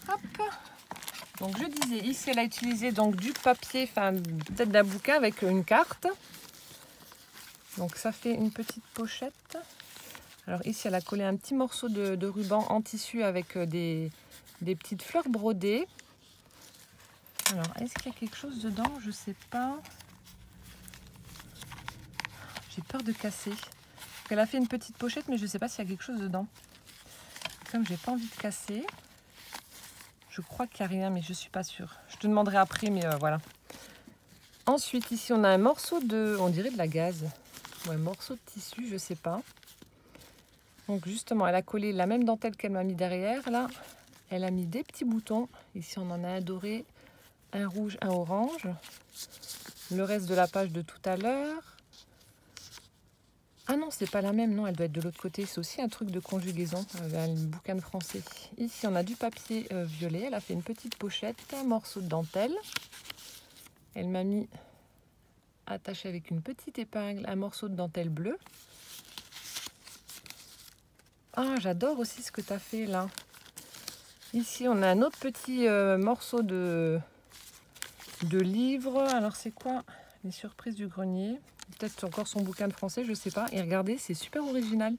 Hop. Donc je disais, ici elle a utilisé donc du papier, enfin peut-être d'un bouquin avec une carte. Donc ça fait une petite pochette. Alors ici elle a collé un petit morceau de ruban en tissu avec des petites fleurs brodées. Alors est-ce qu'il y a quelque chose dedans? Je sais pas. J'ai peur de casser. Elle a fait une petite pochette, mais je ne sais pas s'il y a quelque chose dedans. Comme j'ai pas envie de casser, je crois qu'il n'y a rien, mais je ne suis pas sûre. Je te demanderai après, mais voilà. Ensuite, ici, on a un morceau de... On dirait de la gaze. Ou un morceau de tissu, je ne sais pas. Donc justement, elle a collé la même dentelle qu'elle m'a mis derrière. Là, elle a mis des petits boutons. Ici, on en a un doré, un rouge, un orange. Le reste de la page de tout à l'heure. Ah non, c'est pas la même, non, elle doit être de l'autre côté. C'est aussi un truc de conjugaison, un bouquin de français. Ici, on a du papier violet. Elle a fait une petite pochette, un morceau de dentelle. Elle m'a mis attaché avec une petite épingle un morceau de dentelle bleue. Ah, j'adore aussi ce que tu as fait là. Ici, on a un autre petit morceau de livre. Alors, c'est quoi? Les surprises du grenier. Peut-être encore son bouquin de français, je sais pas. Et regardez, c'est super original.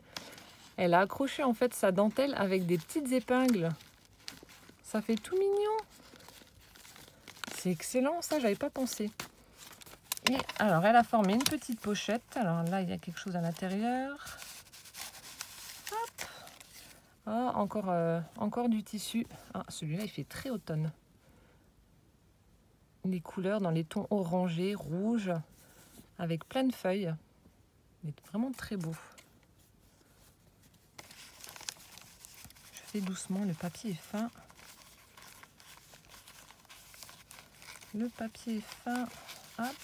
Elle a accroché en fait sa dentelle avec des petites épingles. Ça fait tout mignon. C'est excellent, ça, j'avais pas pensé. Et alors, elle a formé une petite pochette. Alors là, il y a quelque chose à l'intérieur. Hop. Ah, encore du tissu. Ah, celui-là, il fait très automne. Les couleurs dans les tons orangés, rouges, avec plein de feuilles. Il est vraiment très beau. Je fais doucement, le papier est fin. Le papier est fin. Hop.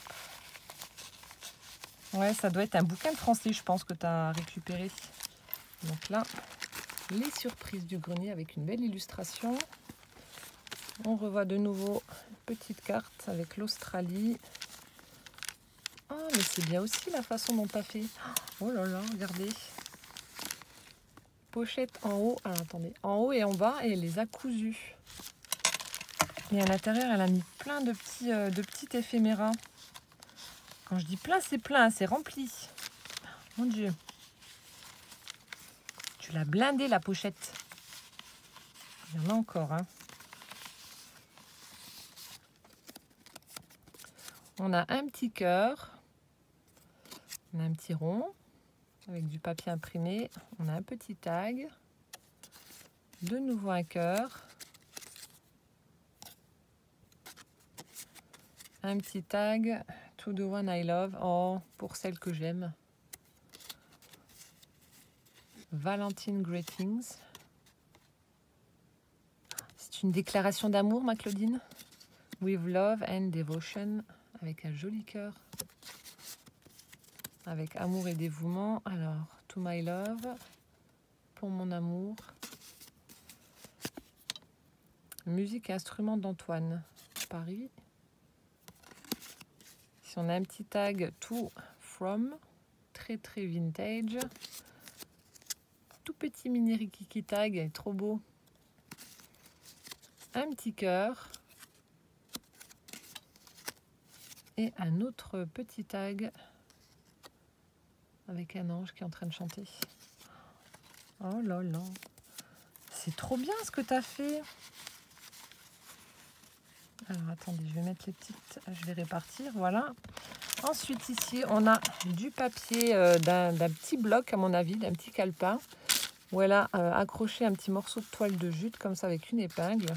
Ouais, ça doit être un bouquin de français, je pense, que tu as récupéré. Donc là, les surprises du grenier avec une belle illustration. On revoit de nouveau une petite carte avec l'Australie. Ah, mais c'est bien aussi la façon dont tu as fait. Oh là là, regardez. Pochette en haut. Alors attendez, en haut et en bas, et elle les a cousus. Et à l'intérieur, elle a mis plein de petits éphéméras. Quand je dis plein, c'est plein, c'est rempli. Mon Dieu. Tu l'as blindé la pochette. Il y en a encore, hein. On a un petit cœur. On a un petit rond avec du papier imprimé. On a un petit tag. De nouveau un cœur. Un petit tag. To the one I love. Oh, pour celle que j'aime. Valentine Greetings. C'est une déclaration d'amour, ma Claudine? With love and devotion, avec un joli cœur. Avec amour et dévouement. Alors, to my love, pour mon amour. Musique et instrument d'Antoine, Paris. Ici, on a un petit tag to from, très très vintage. Tout petit mini rikiki tag, trop beau. Un petit cœur. Et un autre petit tag avec un ange qui est en train de chanter. Oh là là. C'est trop bien ce que tu as fait. Alors attendez, je vais mettre les petites, je vais répartir, voilà. Ensuite ici, on a du papier d'un petit bloc à mon avis, d'un petit calepin, où elle a accroché un petit morceau de toile de jute comme ça avec une épingle.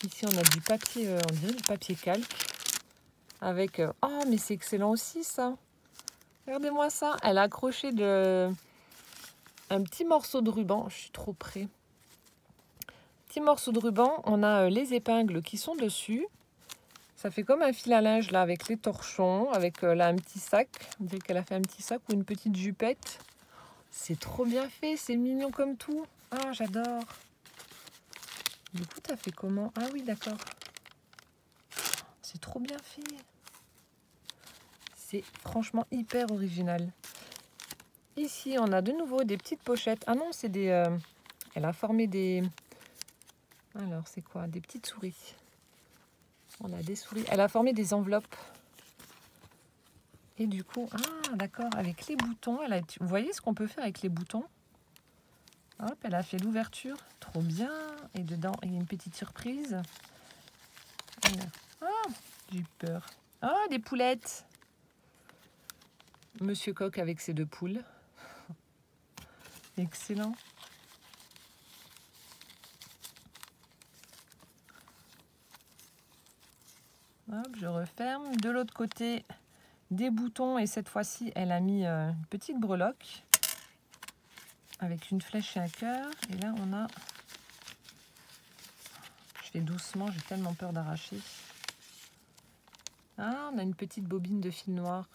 Ici, on a du papier, on dirait du papier calque. Avec, oh mais c'est excellent aussi ça. Regardez-moi ça, elle a accroché un petit morceau de ruban, je suis trop près. Petit morceau de ruban, on a les épingles qui sont dessus. Ça fait comme un fil à linge là avec les torchons, avec là un petit sac. On dirait qu'elle a fait un petit sac ou une petite jupette. C'est trop bien fait, c'est mignon comme tout. Ah, j'adore. Du coup, t'as fait comment? Ah oui, d'accord. C'est trop bien fait. C'est franchement hyper original. Ici, on a de nouveau des petites pochettes. Ah non, c'est des... elle a formé des... Alors, c'est quoi? Des petites souris. On a des souris. Elle a formé des enveloppes. Et du coup, ah d'accord, avec les boutons. Vous voyez ce qu'on peut faire avec les boutons? Hop, elle a fait l'ouverture. Trop bien. Et dedans, il y a une petite surprise. Ah, j'ai eu peur. Ah, des poulettes. Monsieur Coq avec ses 2 poules. Excellent. Hop, je referme. De l'autre côté, des boutons. Et cette fois-ci, elle a mis une petite breloque avec une flèche et un cœur. Et là, on a... Je fais doucement, j'ai tellement peur d'arracher. Ah, on a une petite bobine de fil noir.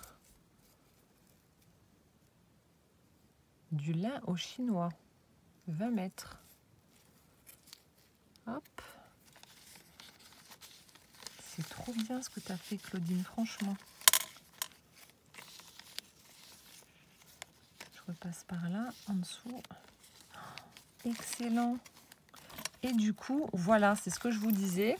Du lin au chinois. 20 mètres. Hop. C'est trop bien ce que tu as fait, Claudine, franchement. Je repasse par là, en dessous. Excellent. Et du coup, voilà, c'est ce que je vous disais.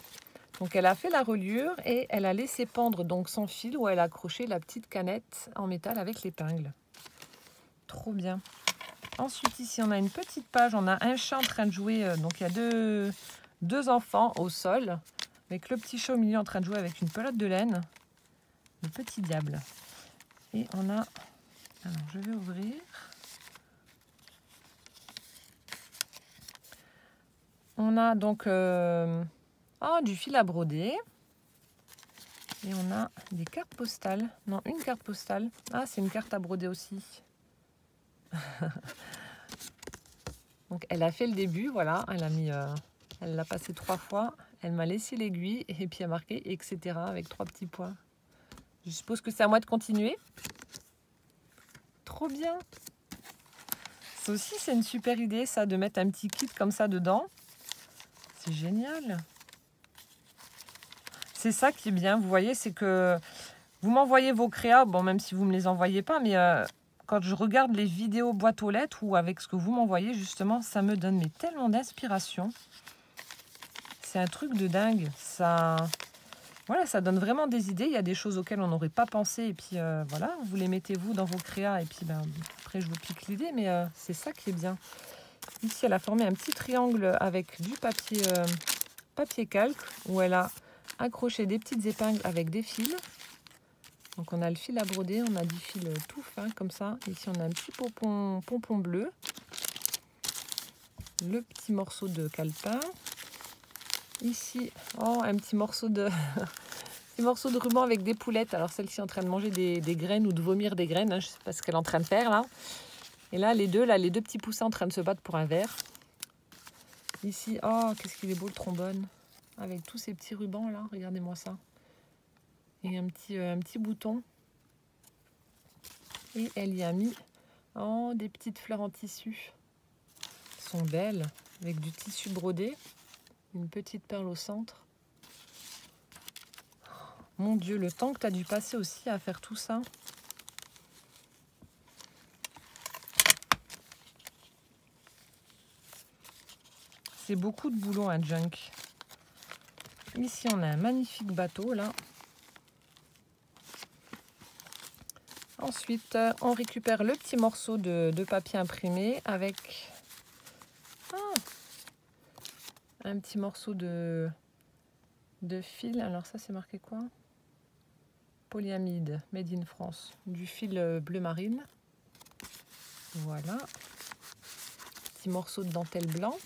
Donc, elle a fait la reliure et elle a laissé pendre donc son fil où elle a accroché la petite canette en métal avec l'épingle. Trop bien. Ensuite, ici, on a une petite page. On a un chat en train de jouer. Donc, il y a deux enfants au sol. Avec le petit chat au milieu en train de jouer avec une pelote de laine. Le petit diable. Et on a... Alors, je vais ouvrir. On a donc du fil à broder. Et on a des cartes postales. Non, une carte postale. Ah, c'est une carte à broder aussi. Donc, elle a fait le début, voilà. Elle l'a passé 3 fois. Elle m'a laissé l'aiguille et puis elle a marqué etc. avec 3 petits points. Je suppose que c'est à moi de continuer. Trop bien. Ça aussi, c'est une super idée, ça, de mettre un petit kit comme ça dedans. C'est génial. C'est ça qui est bien, vous voyez, c'est que vous m'envoyez vos créas, bon, même si vous ne me les envoyez pas, mais quand je regarde les vidéos boîte aux lettres ou avec ce que vous m'envoyez, justement, ça me donne tellement d'inspiration. C'est un truc de dingue. Ça, voilà, ça donne vraiment des idées. Il y a des choses auxquelles on n'aurait pas pensé. Et puis, voilà, vous les mettez vous dans vos créas. Et puis, après, je vous pique l'idée. Mais c'est ça qui est bien. Ici, elle a formé un petit triangle avec du papier calque où elle a accroché des petites épingles avec des fils. Donc, on a le fil à broder. On a du fil tout fin comme ça. Ici, on a un petit pompon bleu. Le petit morceau de calepin. Ici, un petit morceau de ruban avec des poulettes. Alors, celle-ci est en train de manger des graines ou de vomir des graines. Hein. Je ne sais pas ce qu'elle est en train de faire là. Et là, les deux petits poussins en train de se battre pour un verre. Ici, qu'est-ce qu'il est beau le trombone. avec tous ces petits rubans là, regardez-moi ça. Et un petit bouton. Et elle y a mis des petites fleurs en tissu. Elles sont belles, avec du tissu brodé. Une petite perle au centre. Mon Dieu, le temps que tu as dû passer aussi à faire tout ça. C'est beaucoup de boulot, un junk. Ici, on a un magnifique bateau, là. Ensuite, on récupère le petit morceau de papier imprimé avec un petit morceau de fil. Alors ça, c'est marqué quoi? Polyamide, made in France. Du fil bleu marine. Voilà. Petit morceau de dentelle blanc.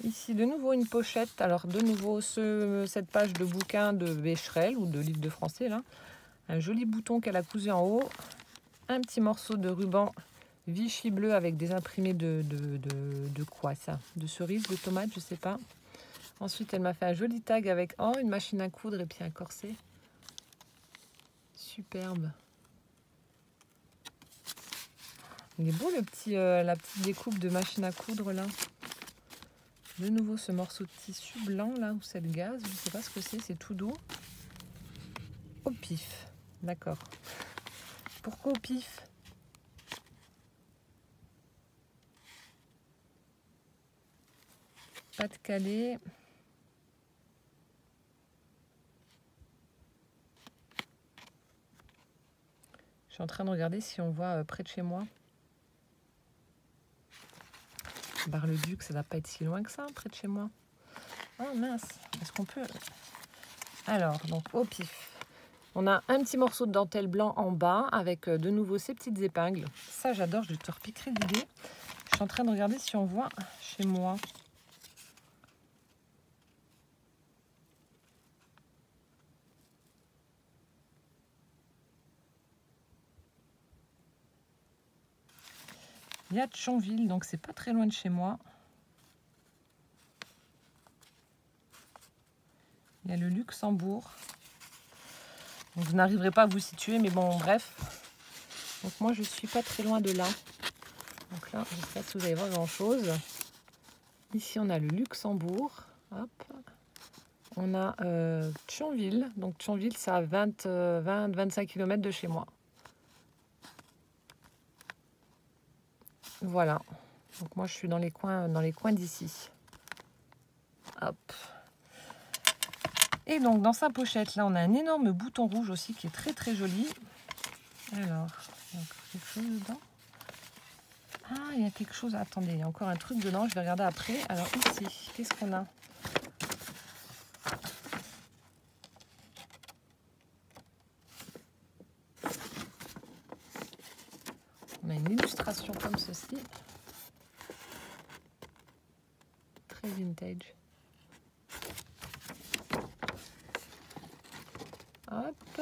Ici, de nouveau, une pochette. Alors, de nouveau, cette page de bouquin de Becherel ou de livre de français, là. Un joli bouton qu'elle a cousu en haut. Un petit morceau de ruban Vichy bleu avec des imprimés de quoi ça? De cerises, de tomates, je sais pas. Ensuite, elle m'a fait un joli tag avec une machine à coudre et puis un corset. Superbe. Il est beau la petite découpe de machine à coudre là. De nouveau ce morceau de tissu blanc là, ou c'est le gaz, je sais pas ce que c'est tout doux. Au pif, d'accord. Pourquoi au pif? Pas de calais. Je suis en train de regarder si on voit près de chez moi. Bar-le-Duc, ça ne va pas être si loin que ça, près de chez moi. Oh mince, est-ce qu'on peut... Alors, donc au pif. On a un petit morceau de dentelle blanc en bas avec de nouveau ces petites épingles. Ça, j'adore, je te repiquerai l'idée. Je suis en train de regarder si on voit chez moi. Il y a Thionville, donc c'est pas très loin de chez moi. Il y a le Luxembourg. Donc vous n'arriverez pas à vous situer, mais bon, bref. Donc moi, je suis pas très loin de là. Donc là, je ne sais pas si vous allez voir grand-chose. Ici, on a le Luxembourg. Hop. On a Thionville. Donc Thionville, c'est à 20-25 km de chez moi. Voilà. Donc moi, je suis dans les coins d'ici. Hop. Et donc, dans sa pochette, là, on a un énorme bouton rouge aussi qui est très, très joli. Alors, il y a encore quelque chose dedans. Ah, il y a quelque chose. Attendez, il y a encore un truc dedans. Je vais regarder après. Alors, ici, qu'est-ce qu'on a? On a une illustration comme ceci. Très vintage. Hop.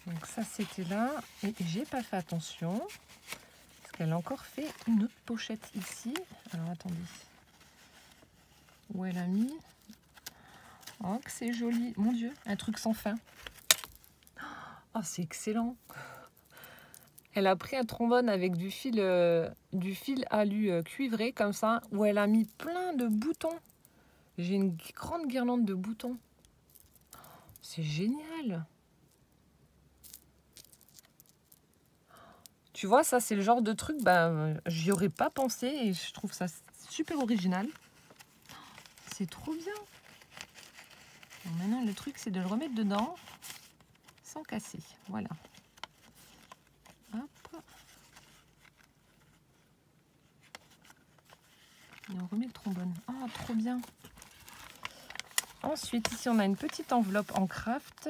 Donc ça, c'était là. Et j'ai pas fait attention. Parce qu'elle a encore fait une autre pochette ici. Alors, attendez. Où elle a mis... Oh, que c'est joli. Mon Dieu, un truc sans fin. Oh, c'est excellent. Elle a pris un trombone avec du fil alu cuivré comme ça, où elle a mis plein de boutons. J'ai une grande guirlande de boutons. C'est génial. Tu vois, ça c'est le genre de truc, j'y aurais pas pensé et je trouve ça super original. C'est trop bien. Alors maintenant, le truc, c'est de le remettre dedans sans casser. Voilà. Hop. Et on remet le trombone. Oh, trop bien. Ensuite, ici, on a une petite enveloppe en craft.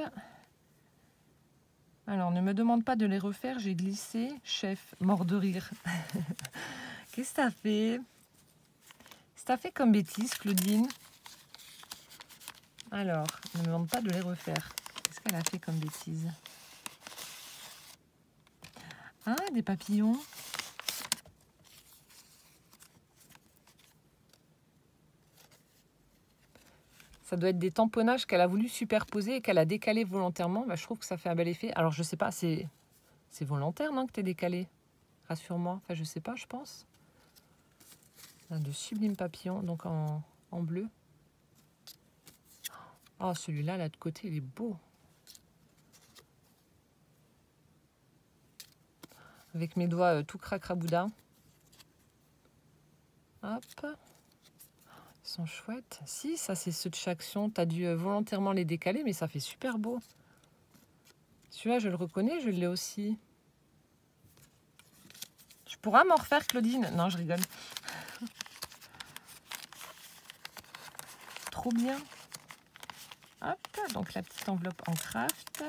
Alors, ne me demande pas de les refaire. J'ai glissé. Chef, mort de rire. Qu'est-ce que t'as fait? Qu'est-ce que t'as fait comme bêtise, Claudine? Alors, ne me demande pas de les refaire. Qu'est-ce qu'elle a fait comme bêtise? Ah, des papillons. Ça doit être des tamponnages qu'elle a voulu superposer et qu'elle a décalé volontairement. Bah, je trouve que ça fait un bel effet. Alors, je sais pas, c'est volontaire, non, que tu es décalé? Rassure-moi. Enfin, je sais pas, je pense. De sublimes papillons, donc en bleu. Oh, celui-là, là de côté, il est beau. Avec mes doigts tout cracrabouda. Hop. Ils sont chouettes. Si, ça c'est ceux de Chaction. Tu as dû volontairement les décaler, mais ça fait super beau. Celui-là, je le reconnais, je l'ai aussi. Tu pourras m'en refaire, Claudine? Non, je rigole. Trop bien. Hop, donc la petite enveloppe en craft.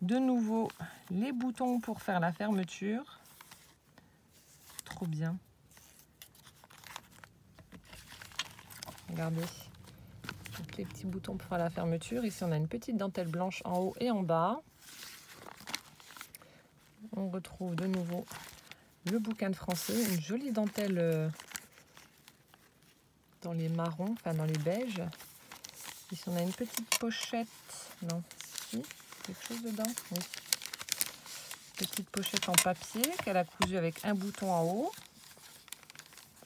De nouveau, les boutons pour faire la fermeture. Trop bien. Regardez. Donc les petits boutons pour faire la fermeture. Ici, on a une petite dentelle blanche en haut et en bas. On retrouve de nouveau le bouquin de français. Une jolie dentelle dans les marrons, enfin dans les beiges. Ici, on a une petite pochette. Non, si, quelque chose dedans. Oui. Petite pochette en papier qu'elle a cousu avec un bouton en haut.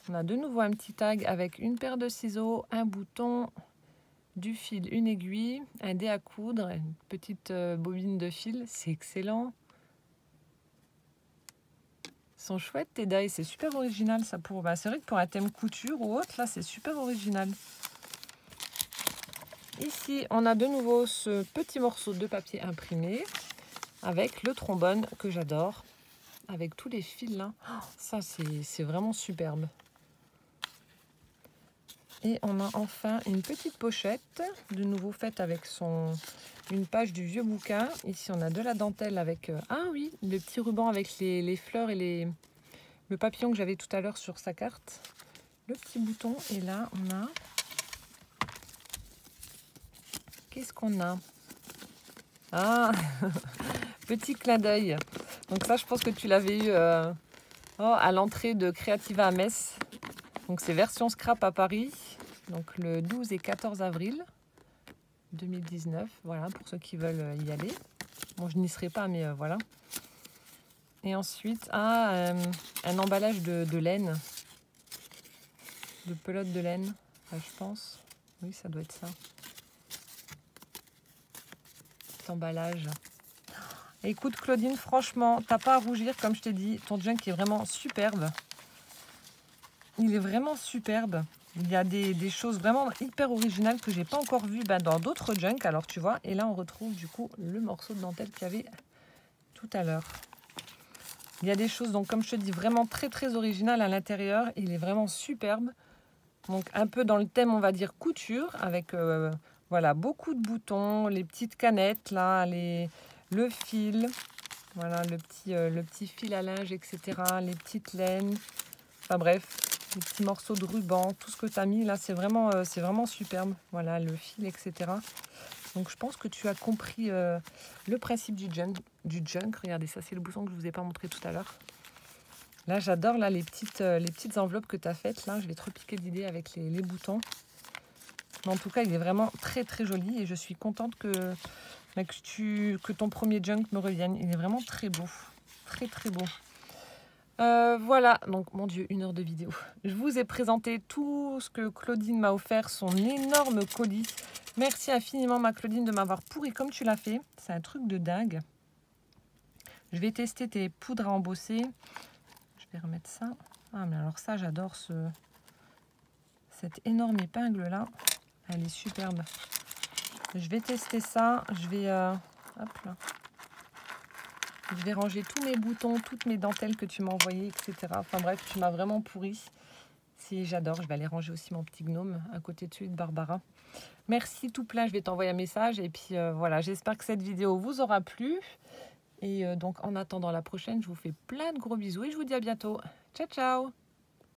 On a de nouveau un petit tag avec une paire de ciseaux, un bouton, du fil, une aiguille, un dé à coudre, une petite bobine de fil. C'est excellent. Ils sont chouettes tes die, c'est super original ça pour. Bah, c'est vrai que pour un thème couture ou autre, là c'est super original. Ici, on a de nouveau ce petit morceau de papier imprimé avec le trombone que j'adore, avec tous les fils là. Oh, ça, c'est vraiment superbe. Et on a enfin une petite pochette, de nouveau faite avec une page du vieux bouquin. Ici, on a de la dentelle avec... ah oui, le petit ruban avec les fleurs et le papillon que j'avais tout à l'heure sur sa carte. Le petit bouton. Et là, on a... Qu'est-ce qu'on a? Ah, petit clin d'œil. Donc ça, je pense que tu l'avais eu à l'entrée de Creativa à Metz. Donc c'est version scrap à Paris. Donc le 12 et 14 avril 2019. Voilà, pour ceux qui veulent y aller. Bon, je n'y serai pas, mais voilà. Et ensuite, un emballage de laine. De pelote de laine, enfin, je pense. Oui, ça doit être ça. Emballage. Écoute Claudine, franchement, t'as pas à rougir, comme je t'ai dit, ton junk est vraiment superbe. Il est vraiment superbe. Il y a des choses vraiment hyper originales que j'ai pas encore vues dans d'autres junk. Alors tu vois, et là on retrouve du coup le morceau de dentelle qu'il y avait tout à l'heure. Il y a des choses, donc comme je te dis, vraiment très très originales à l'intérieur. Il est vraiment superbe. Donc un peu dans le thème, on va dire couture, avec voilà, beaucoup de boutons, les petites canettes là, le fil, voilà, le petit fil à linge, etc. Les petites laines, enfin bref, les petits morceaux de ruban, tout ce que tu as mis là, c'est vraiment superbe. Voilà, le fil, etc. Donc je pense que tu as compris le principe du junk. Regardez, ça c'est le bouton que je ne vous ai pas montré tout à l'heure. Là, j'adore là les petites enveloppes que tu as faites. Là, je vais trop piquer d'idées avec les boutons. Mais en tout cas, il est vraiment très très joli et je suis contente que ton premier junk me revienne. Il est vraiment très beau. Très très beau. Voilà, donc mon Dieu, 1 heure de vidéo. Je vous ai présenté tout ce que Claudine m'a offert, son énorme colis. Merci infiniment ma Claudine de m'avoir pourri comme tu l'as fait. C'est un truc de dingue. Je vais tester tes poudres à embosser. Je vais remettre ça. Ah mais alors ça, j'adore cette énorme épingle là. Elle est superbe. Je vais tester ça. Je vais hop là. Je vais ranger tous mes boutons, toutes mes dentelles que tu m'as envoyées, etc. Enfin bref, tu m'as vraiment pourri. Si j'adore, je vais aller ranger aussi mon petit gnome à côté de celui de Barbara. Merci tout plein, je vais t'envoyer un message. Et puis voilà, j'espère que cette vidéo vous aura plu. Et donc en attendant la prochaine, je vous fais plein de gros bisous et je vous dis à bientôt. Ciao, ciao!